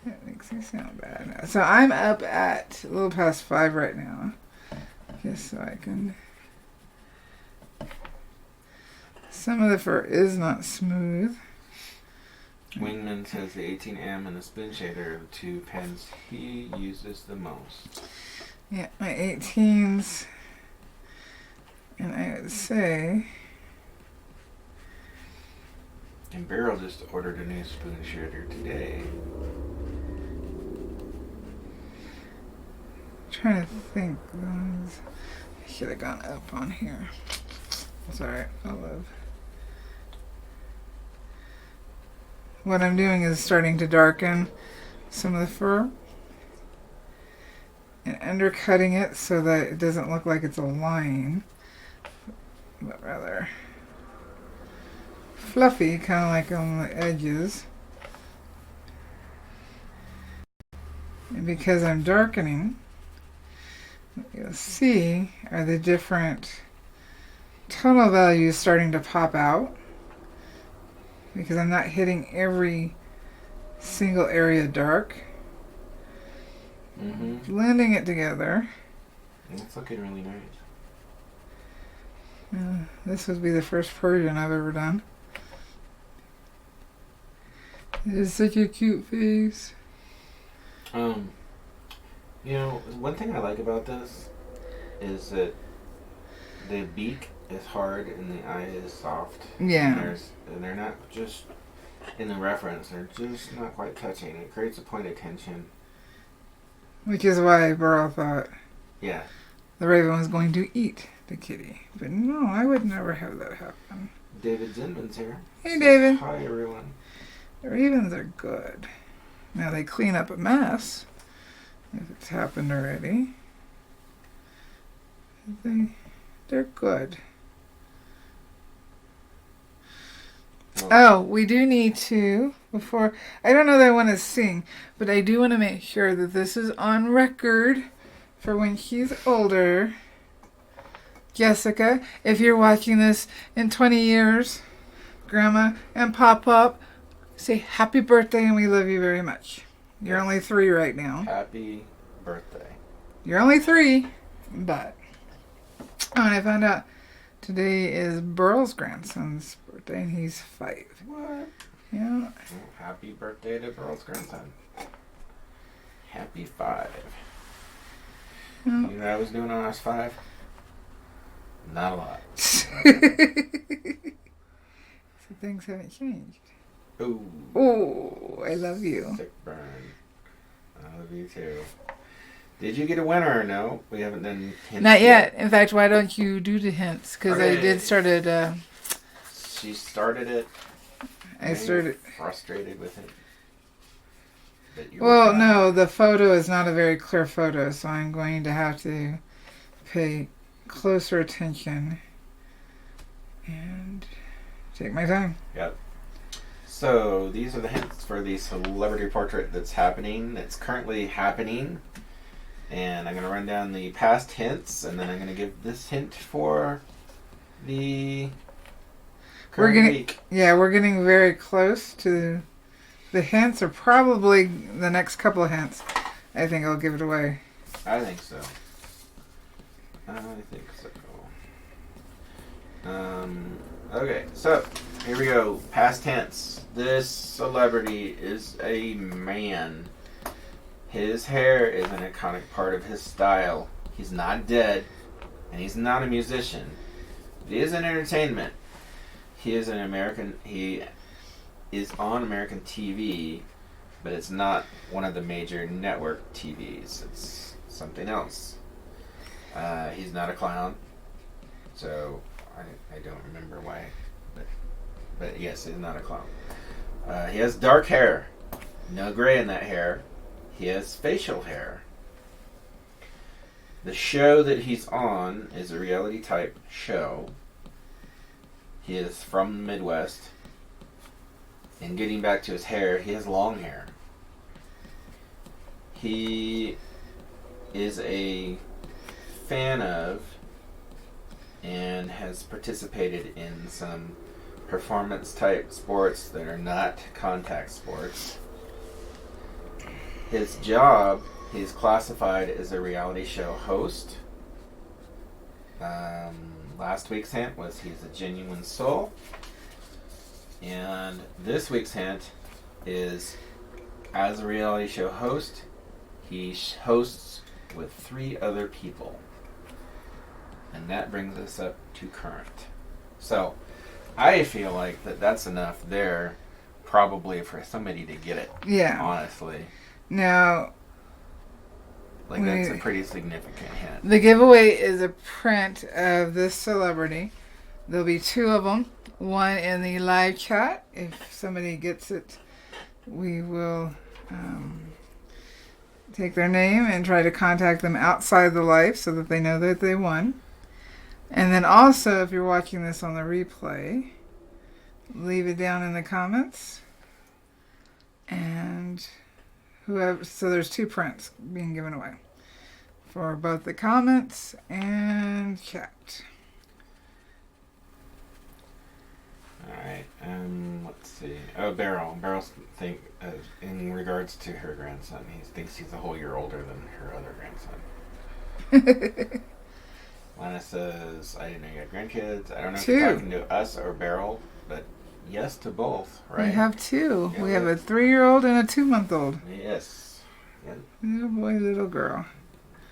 That makes me sound bad. So I'm up at a little past 5 right now. Just so I can... Some of the fur is not smooth. Wingman says the 18M and the Spin Shader are the two pens he uses the most. Yeah, my 18s. And I would say... And Beryl just ordered a new spoon shader today. trying to think. I should have gone up on here. It's alright. I'll live. What I'm doing is starting to darken some of the fur and undercutting it so that it doesn't look like it's a line, but rather fluffy, kind of like on the edges. And because I'm darkening, what you'll see are the different tonal values starting to pop out, because I'm not hitting every single area dark. Blending it together. It's looking really nice. This would be the first Persian I've ever done. It is such a cute face. You know, one thing I like about this is that the beak is hard and the eye is soft. Yeah. And they're not just in the reference, they're just not quite touching. It creates a point of tension. Which is why Burl thought the raven was going to eat the kitty. But no, I would never have that happen. David Zinman's here. Hey, David. Hi, everyone. The ravens are good. Now they clean up a mess, if it's happened already. They're good. Oh, we do need to, before, I don't know that I want to sing, but I do want to make sure that this is on record for when he's older. Jessica, if you're watching this in 20 years, Grandma and Pop-Pop, say happy birthday and we love you very much. You're only 3 right now. Happy birthday. You're only 3, but... Oh, and I found out today is Burl's grandson's birthday, and he's 5. What? Yeah. Well, happy birthday to Burl's grandson. Happy 5. Oh. You know what I was doing when I was 5? Not a lot. So things haven't changed. Ooh. Oh, I love you. Sick burn. I love you too. Did you get a winner or no? We haven't done hints. Not yet. In fact, why don't you do the hints? Because Okay. I did started. She started it. I started. Frustrated with it. Well, no, the photo is not a very clear photo, so I'm going to have to pay closer attention and take my time. Yep. So these are the hints for the celebrity portrait that's currently happening. And I'm going to run down the past hints, and then I'm going to give this hint for the current week. Yeah, we're getting very close to the hints, or probably the next couple of hints. I think I'll give it away. I think so. Okay, so here we go. Past tense. This celebrity is a man. His hair is an iconic part of his style. He's not dead, and he's not a musician. He is in entertainment. He is on American TV, but it's not one of the major network TVs. It's something else. He's not a clown, so I don't remember why, but yes, he's not a clown. He has dark hair, no gray in that hair. He has facial hair. The show that he's on is a reality type show. He is from the Midwest. And getting back to his hair, he has long hair. He is a fan of and has participated in some performance type sports that are not contact sports. His job, he's classified as a reality show host. Last week's hint was he's a genuine soul. And this week's hint is, as a reality show host, he hosts with 3 other people. And that brings us up to current. So, I feel like that's enough there, probably for somebody to get it. Yeah. Honestly. Now, Like, that's a pretty significant hint. The giveaway is a print of this celebrity. There'll be 2 of them. One in the live chat. If somebody gets it, we will take their name and try to contact them outside the live so that they know that they won. And then also, if you're watching this on the replay, leave it down in the comments. And whoever, so there's 2 prints being given away for both the comments and chat. Alright, let's see. Oh, Beryl. Beryl's think in regards to her grandson, he thinks he's a whole year older than her other grandson. Lana says, I didn't know you had grandkids. I don't know if you're talking to us or Beryl, but yes to both, right? We have 2. Yeah, we have a 3-year-old and a 2-month-old. Yes. Yep. Little boy, little girl.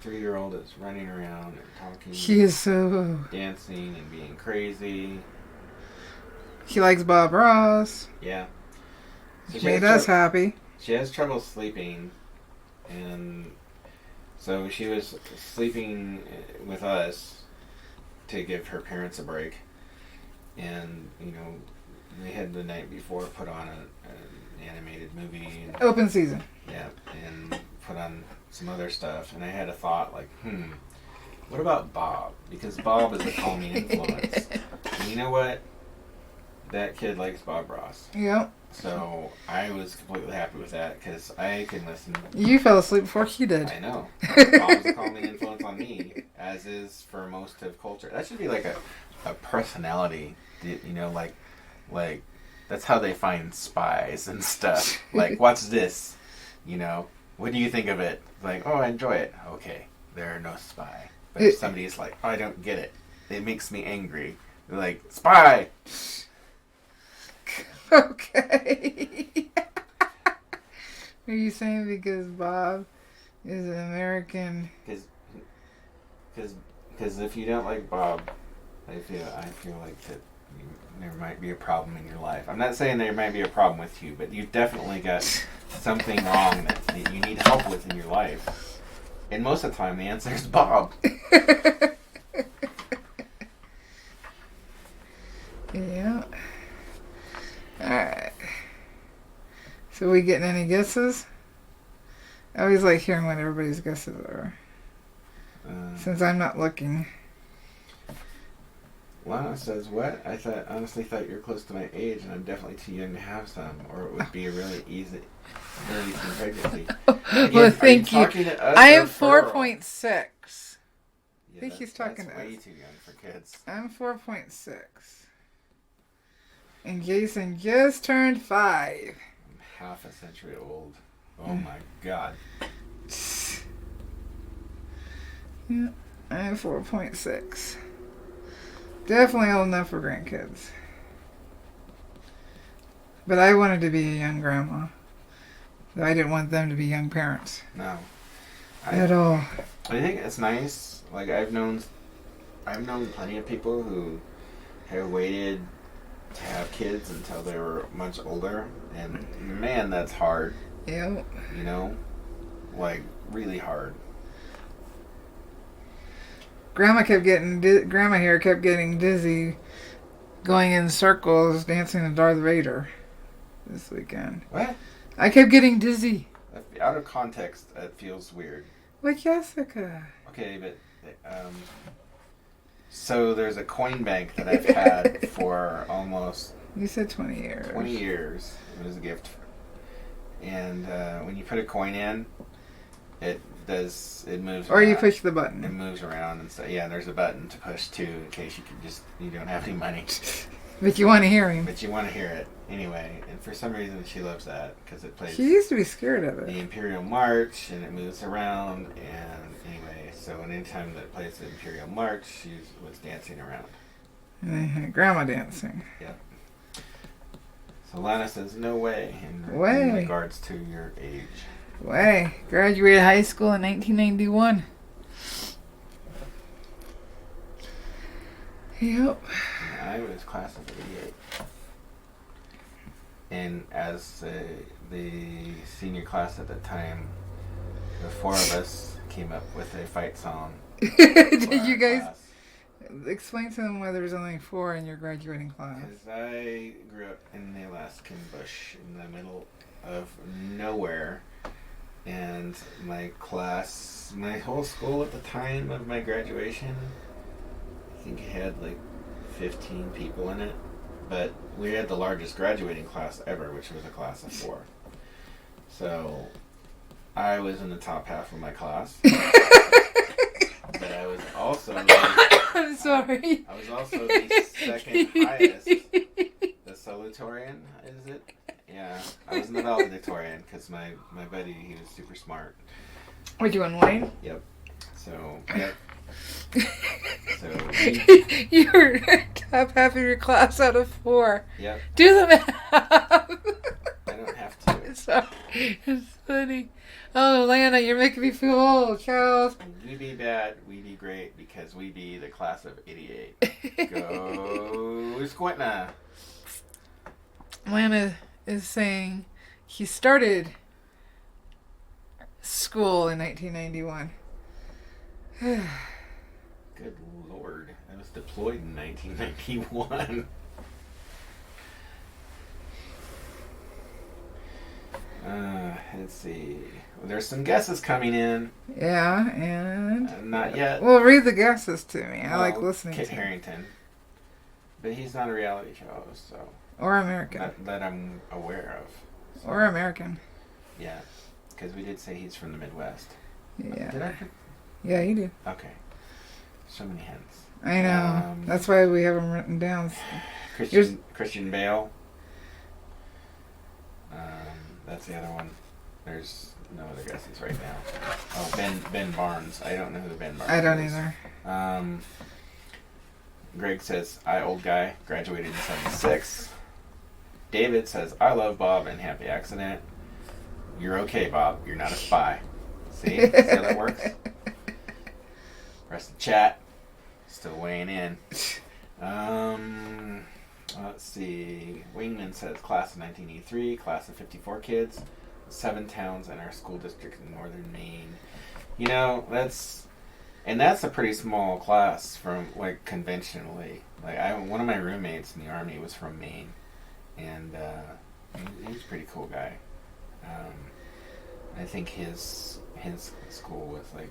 3-year-old is running around and talking. She is so... dancing and being crazy. She likes Bob Ross. Yeah. So she made us happy. She has trouble sleeping, and so she was sleeping with us to give her parents a break. And, you know, they had the night before put on an animated movie. And, open season. Yeah, and put on some other stuff. And I had a thought, like, what about Bob? Because Bob is a calming influence. And you know what? That kid likes Bob Ross. Yep. So I was completely happy with that because I can listen. You fell asleep before he did. I know. Bob's a calming influence on me, as is for most of culture. That should be like a personality, you know, like that's how they find spies and stuff. Like, what's this? You know, what do you think of it? Like, oh, I enjoy it. Okay, they're no spy. But if somebody's like, oh, I don't get it. It makes me angry. They're like, spy. Okay. Are you saying because Bob is an American? Because if you don't like Bob, I feel like that there might be a problem in your life. I'm not saying there might be a problem with you, but you've definitely got something wrong that you need help with in your life. And most of the time, the answer is Bob. Yeah. Alright. So we getting any guesses? I always like hearing what everybody's guesses are. Since I'm not looking. Lana says, what? Honestly thought you were close to my age and I'm definitely too young to have some, or it would be a really easy early teen pregnancy. Again, well, thank you. I am 4.6. Yeah, I think he's talking to us. That's way too young for kids. I'm 4.6. And Jason just turned 5. I'm half a century old. Oh my God. Yeah, I'm 4.6. Definitely old enough for grandkids. But I wanted to be a young grandma. Though I didn't want them to be young parents. No. At all. I think it's nice. Like, I've known plenty of people who have waited to have kids until they were much older, and man, that's hard. Yep. You know, like really hard. Grandma here kept getting dizzy, going in circles, dancing to Darth Vader this weekend. What? I kept getting dizzy. Out of context, that feels weird. Like Jessica. Okay, but so there's a coin bank that I've had for almost... You said 20 years. 20 years. It was a gift. And when you put a coin in, it moves or around. you push the button. It moves around and so yeah, there's a button to push too in case you don't have any money. But you want to hear him. But you want to hear it anyway. And for some reason she loves that because it plays... She used to be scared of it. The Imperial March, and it moves around, and anyway, so anytime that plays the Imperial March, she was dancing around. And they had grandma dancing. Yep. So Lana says, no way in regards to your age. Way. Graduated high school in 1991. Yep. I was class of 88. And as the senior class at the time, the four of us came up with a fight song. Did you guys class. explain to them why there's only 4 in your graduating class? Because I grew up in the Alaskan bush in the middle of nowhere. And my class, my whole school at the time of my graduation, I think it had like 15 people in it. But we had the largest graduating class ever, which was a class of 4. So I was in the top half of my class. But I was also I'm sorry. I was also the second highest. The salutatorian, is it? Yeah, I was in the valedictorian because my buddy, he was super smart. Were you in Wayne? Yep. So, yep. So You were top half of your class out of 4. Yep. Do the math. I don't have to. Sorry. It's funny. Oh, Lana, you're making me feel old, child. We be bad, we be great, because we be the class of 88. Go Squintna. Lana is saying he started school in 1991. Good Lord. I was deployed in 1991. Let's see. Well, there's some guesses coming in. Yeah, and... Not yet. Well, read the guesses to me. I like Well, listening Kit to Harington. But he's not a reality show, so... Or American. Not that I'm aware of. So. Or American. Yeah. Because we did say he's from the Midwest. Yeah. Did I? Yeah, you did. Okay. So many hints. I know. That's why we have them written down. Christian Bale. That's the other one. There's no other guesses right now. Oh, Ben Barnes. I don't know who Ben Barnes is. I don't either. Greg says, I old guy, graduated in 76. David says, I love Bob and happy accident. You're okay, Bob. You're not a spy. See how that works? Rest of the chat. Still weighing in. Let's see. Wingman says, class of 1983, class of 54 kids, 7 towns in our school district in northern Maine. You know, that's a pretty small class from, like, conventionally. Like, one of my roommates in the Army was from Maine, and he was a pretty cool guy. I think his school was, like,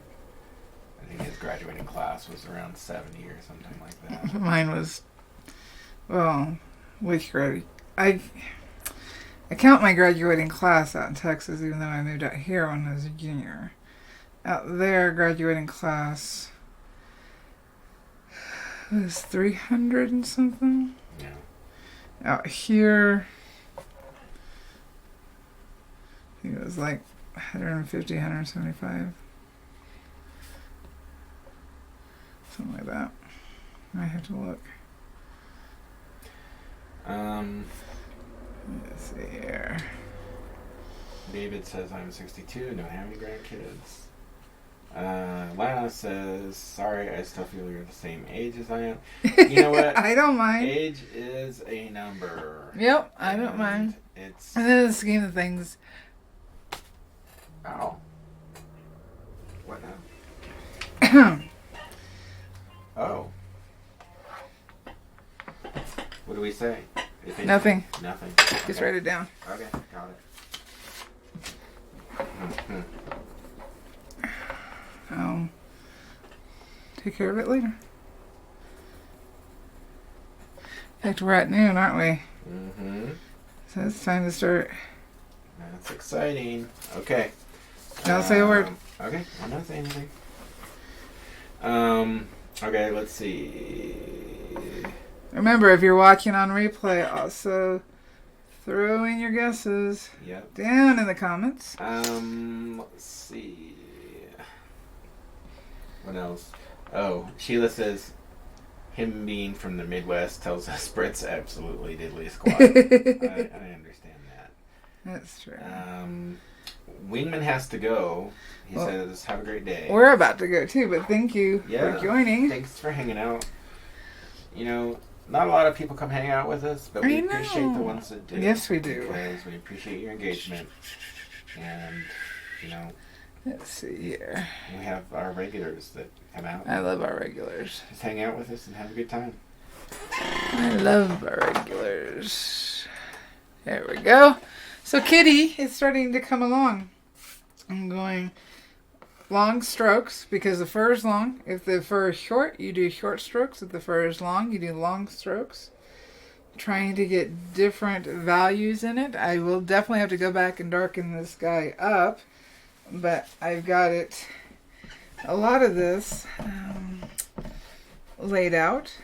I think his graduating class was around 70 or something like that. Mine was, well, I count my graduating class out in Texas, even though I moved out here when I was a junior. Out there, graduating class was 300 and something. Yeah. Out here, I think it was like 150, 175. Something like that. I have to look. Let's see here. David says, I'm 62, don't have any grandkids. Lana says, sorry, I still feel you're the same age as I am. You know what? I don't mind. Age is a number. Yep, I don't mind. It's... And in the scheme of things... Ow. What now? Oh. What do we say? Nothing. Nothing. Just Okay. write it down. Okay, got it. I'll take care of it later. In fact, we're at noon, aren't we? Mm-hmm. So it's time to start. That's exciting. Okay. Don't say a word. Okay, I'm not saying anything. Okay, let's see. Remember, if you're watching on replay, also throw in your guesses Yep. down in the comments. Let's see. What else? Oh, Sheila says, him being from the Midwest tells us Brits absolutely diddly squat. I understand that. That's true. Wingman has to go. He says, have a great day. We're about to go too, but thank you for joining. Thanks for hanging out. You know, not a lot of people come hang out with us, but we appreciate the ones that do. Yes, we do. Because we appreciate your engagement. And, you know, Let's see here. We have our regulars that come out. I love our regulars. Just hang out with us and have a good time. I love our regulars. There we go. So Kitty is starting to come along. I'm going long strokes because the fur is long. If the fur is short, you do short strokes. If the fur is long, you do long strokes. Trying to get different values in it. I will definitely have to go back and darken this guy up, but I've got it, a lot of this laid out.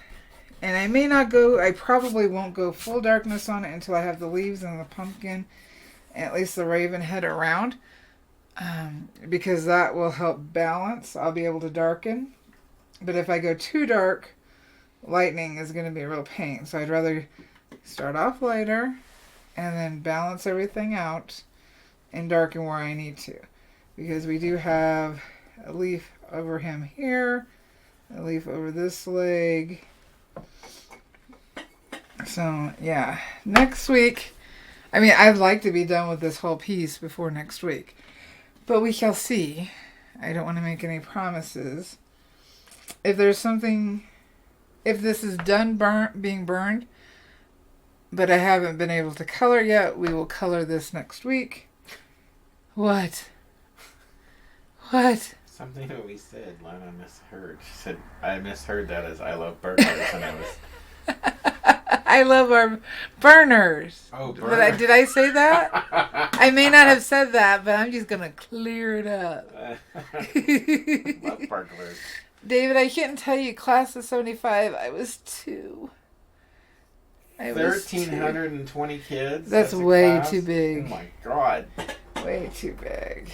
And I may not go, I probably won't go full darkness on it until I have the leaves and the pumpkin, and at least the raven head around, because that will help balance. I'll be able to darken. But if I go too dark, lightning is going to be a real pain. So I'd rather start off lighter and then balance everything out and darken where I need to. Because we do have a leaf over him here, a leaf over this leg. So, yeah. Next week, I mean, I'd like to be done with this whole piece before next week. But we shall see. I don't want to make any promises. If there's something... If this is done being burned, but I haven't been able to color yet, we will color this next week. What? What? Something that we said, Lana misheard. She said, I misheard that as I love burgers, and I was... I love our burners. Oh, burners. But did I say that? I may not have said that, but I'm just going to clear it up. Love burglars. David, I can't tell you, class of 75, I was 2. 1,320 kids? That's way too big. Oh my God. Way too big.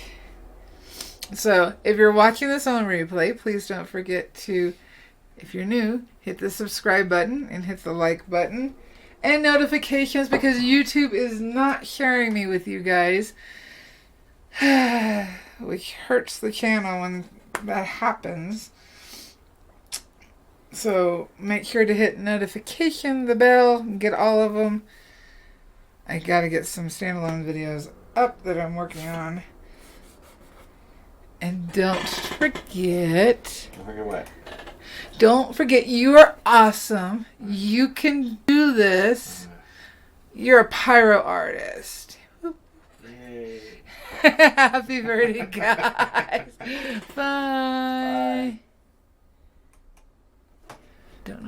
So, if you're watching this on replay, please don't forget to, if you're new, hit the subscribe button and hit the like button. And notifications, because YouTube is not sharing me with you guys. Which hurts the channel when that happens. So make sure to hit notification, the bell, and get all of them. I gotta get some standalone videos up that I'm working on. And don't forget... Don't forget what? Don't forget, you are awesome. You can do this. You're a pyro artist. Yay. Happy birthday, guys. Bye.